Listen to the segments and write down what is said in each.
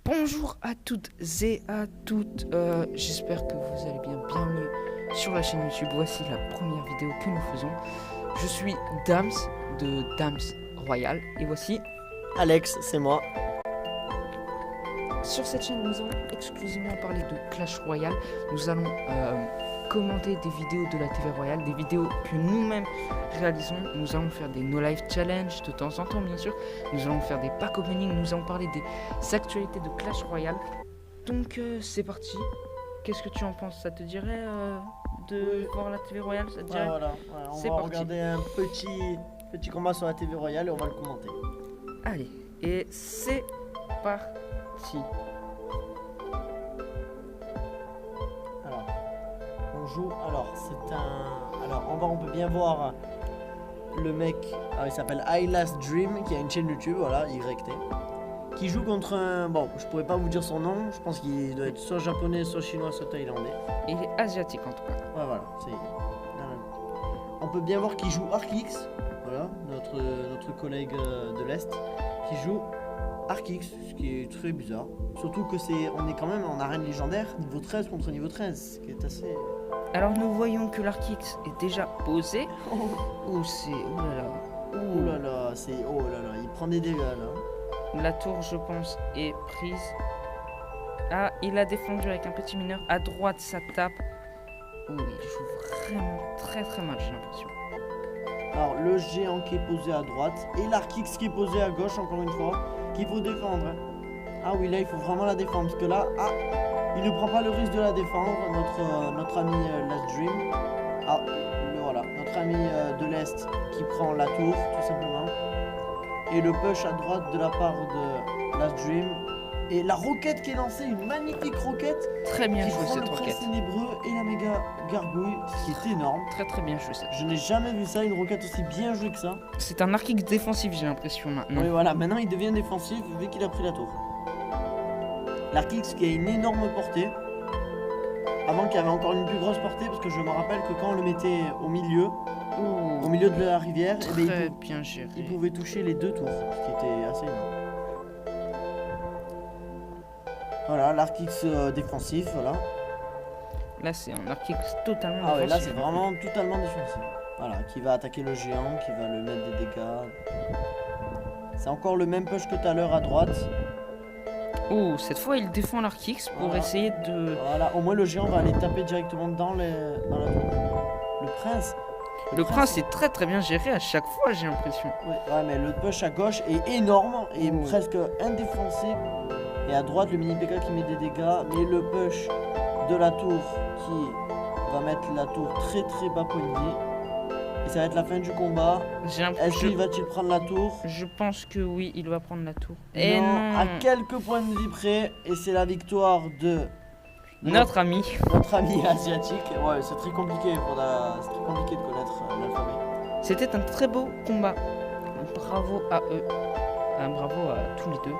Bonjour à toutes et à toutes, j'espère que vous allez bien. Bienvenue sur la chaîne YouTube. Voici la première vidéo que nous faisons. Je suis Dams de Dams Royal et voici Alex, c'est moi. sur cette chaîne nous allons exclusivement parler de Clash Royale. Nous allons commenter des vidéos de la TV Royale, des vidéos que nous-mêmes réalisons. Nous allons faire des no life challenge de temps en temps bien sûr. Nous allons faire des pack opening, nous allons parler des actualités de Clash Royale. Donc c'est parti. Qu'est-ce que tu en penses? Ça te dirait de voir la TV Royale? Ça te dirait? Voilà, on C'est va parti. regarder un petit combat sur la TV Royale et on va le commenter. Allez, et c'est parti. Alors, on joue. Alors, c'est un. Alors, on peut bien voir le mec. Alors, il s'appelle I Last Dream, qui a une chaîne YouTube, voilà, YT. Qui joue contre un. Bon, je pourrais pas vous dire son nom. Je pense qu'il doit être soit japonais, soit chinois, soit thaïlandais. Et il est asiatique en tout cas. Ouais, voilà, c'est. On peut bien voir qu'il joue Arkix, voilà, notre collègue de l'Est, qui joue Arkix, ce qui est très bizarre. Surtout que on est quand même en arène légendaire, niveau 13 contre niveau 13, ce qui est assez. Alors nous voyons que l'Arkix est déjà posé. Ouh, c'est... Ouh là là. Oh là là, c'est. Oh là là, il prend des dégâts là. La tour, je pense, est prise. Ah, il a défendu avec un petit mineur. À droite, ça tape. Oh, il joue vraiment très très mal, j'ai l'impression. Alors, le géant qui est posé à droite et l'Arkix qui est posé à gauche, encore une fois, qu'il faut défendre. Hein. Ah oui, là, il faut vraiment la défendre parce que là, il ne prend pas le risque de la défendre, notre ami Last Dream. Ah, voilà, notre ami de l'Est qui prend la tour, tout simplement. Et le push à droite de la part de Last Dream. Et la roquette qui est lancée, une magnifique roquette Très bien qui joué prend cette le prince roquette. ténébreux et la méga gargouille, ce qui est énorme. Très très bien joué cette. Je n'ai jamais vu ça, une roquette aussi bien jouée que ça. C'est un Arkix défensif, j'ai l'impression maintenant. Oui, voilà, maintenant il devient défensif vu qu'il a pris la tour. L'Arkix qui a une énorme portée. Avant qu'il y avait encore une plus grosse portée, parce que je me rappelle que quand on le mettait au milieu Ouh, de la rivière, eh ben, très bien géré. il pouvait toucher les deux tours, ce qui était assez énorme. Voilà, l'Arkix défensif, voilà. Là, c'est un Arkix totalement Ah ouais, là défensif. c'est vraiment totalement défensif. Voilà, qui va attaquer le géant, qui va le mettre des dégâts. C'est encore le même push que tout à l'heure à droite. Oh, cette fois, il défend l'Arkix pour Voilà. essayer de... Voilà, au moins le géant va aller taper directement dans la tour. Le prince. Le prince est très très bien géré à chaque fois, j'ai l'impression. Ouais, mais le push à gauche est énorme et Oh. presque indéfensif. Et à droite, le mini PK qui met des dégâts. Mais le push de la tour qui va mettre la tour très très bas point de vie. Et ça va être la fin du combat. J'ai Est-ce l'impression... qu'il va-t-il prendre la tour? Je pense que oui, il va prendre la tour. Et non, à quelques points de vie près. Et c'est la victoire de notre ami. notre ami asiatique. Ouais, c'est très compliqué c'est très compliqué de connaître l'alphabet. C'était un très beau combat. Bravo à eux. Bravo à tous les deux.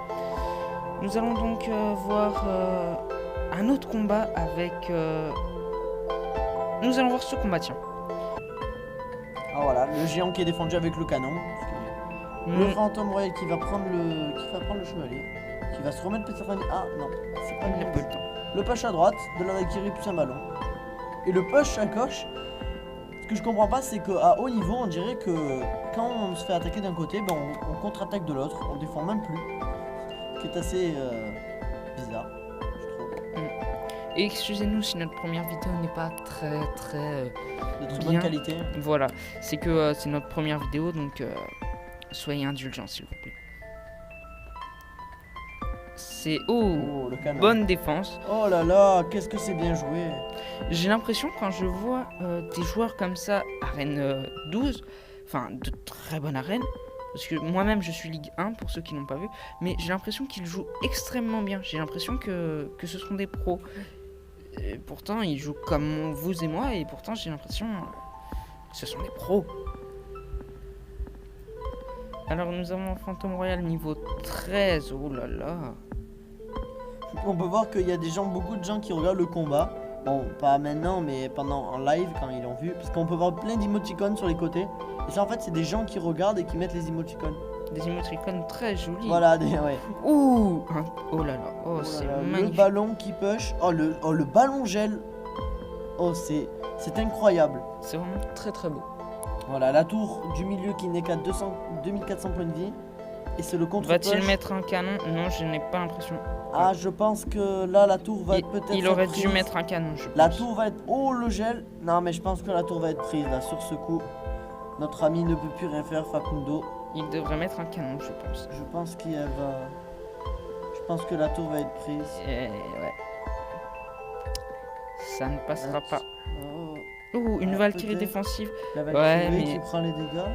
Nous allons donc voir un autre combat avec... Nous allons voir ce combat, tiens. Ah voilà, le géant qui est défendu avec le canon. Le Mm, fantôme royal qui va prendre le chevalier. Qui va se remettre peut-être un... Ah non, c'est pas il n'a le pas le temps. Le push à droite de la Valkyrie plus un ballon. Et le push à gauche. Ce que je comprends pas, c'est qu'à haut niveau, on dirait que quand on se fait attaquer d'un côté, ben on contre-attaque de l'autre. On défend même plus. Ce qui est assez bizarre, je trouve. Et excusez-nous si notre première vidéo n'est pas très très... De très Bien. bonne qualité. Voilà, c'est que c'est notre première vidéo, donc soyez indulgents s'il vous plaît. C'est... Oh, Oh, le canon. bonne défense. Oh là là, qu'est-ce que c'est bien joué. J'ai l'impression quand je vois des joueurs comme ça, arène 12, enfin de très bonne arène, parce que moi-même je suis Ligue 1 pour ceux qui n'ont pas vu, mais j'ai l'impression qu'ils jouent extrêmement bien. J'ai l'impression que ce sont des pros. Et pourtant ils jouent comme vous et moi, et pourtant j'ai l'impression que ce sont des pros. Alors nous avons Fantôme Royal niveau 13, oh là là. On peut voir qu'il y a beaucoup de gens qui regardent le combat. Bon, pas maintenant, mais pendant en live quand ils l'ont vu. Parce qu'on peut voir plein d'émoticônes sur les côtés. Et ça, en fait, c'est des gens qui regardent et qui mettent les émoticônes. des émoticônes très jolis. Voilà, ouais. Ouh, oh là là, oh, Oh c'est là là, le magnifique. ballon qui push. Oh, le ballon gel. Oh, c'est incroyable. C'est vraiment très très beau. Voilà, la tour du milieu qui n'est qu'à 2400 points de vie. Et c'est le contre-push. Va-t-il mettre un canon? Non, je n'ai pas l'impression. Ah, je pense que là, la tour va être peut-être Il aurait dû surprise. mettre un canon, je pense. La tour va être... Oh, le gel. Non, mais je pense que la tour va être prise, là, sur ce coup. Notre ami ne peut plus rien faire, Facundo. Il devrait mettre un canon, je pense. Je pense qu'elle va... Je pense que la tour va être prise. Et ouais. Ça ne passera pas. Oh, Ouh, une Ah, Valkyrie peut-être. défensive. la Valkyrie mais- qui prend les dégâts.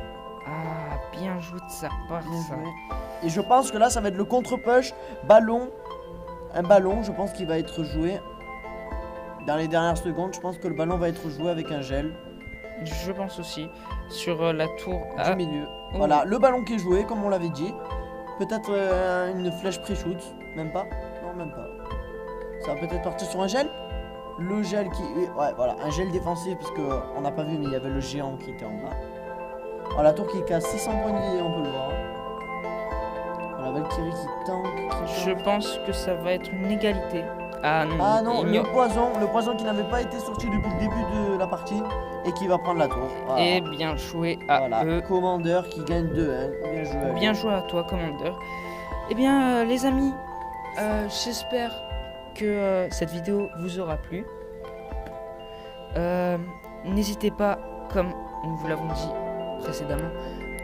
Ah, bien joué de sa part, Bien ça. joué. Et je pense que là, ça va être le contre-push. Ballon. Un ballon, je pense qu'il va être joué. Dans les dernières secondes, je pense que le ballon va être joué avec un gel. Je pense aussi. Sur la tour. Du milieu. Oh. Voilà, le ballon qui est joué, comme on l'avait dit. Peut-être une flèche pré-shoot. Même pas. Non, même pas. Ça va peut-être partir sur un gel. Le gel qui... Ouais, voilà, un gel défensif, parce que on n'a pas vu, mais il y avait le géant qui était en bas. Oh, la tour qui casse 600 points de vie, on peut le voir. Voilà, Valkyrie qui tank. Je pense que ça va être une égalité. Ah non, Ah non, il y a- le poison qui n'avait pas été sorti depuis le début de la partie et qui va prendre la tour. Voilà. Et bien joué à Voilà, eux. commandeur qui gagne 2, hein. Bien joué. à lui. Bien joué à toi, commandeur. Eh bien, les amis, j'espère que cette vidéo vous aura plu. N'hésitez pas, comme nous vous l'avons dit précédemment,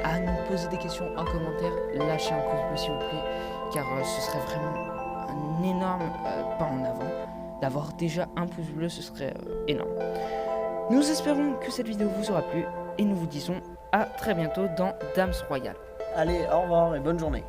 à nous poser des questions en commentaire. Lâchez un pouce bleu s'il vous plaît, car ce serait vraiment un énorme pas en avant. D'avoir déjà un pouce bleu, ce serait énorme. Nous espérons que cette vidéo vous aura plu et nous vous disons à très bientôt dans Dames Royales. Allez, au revoir et bonne journée.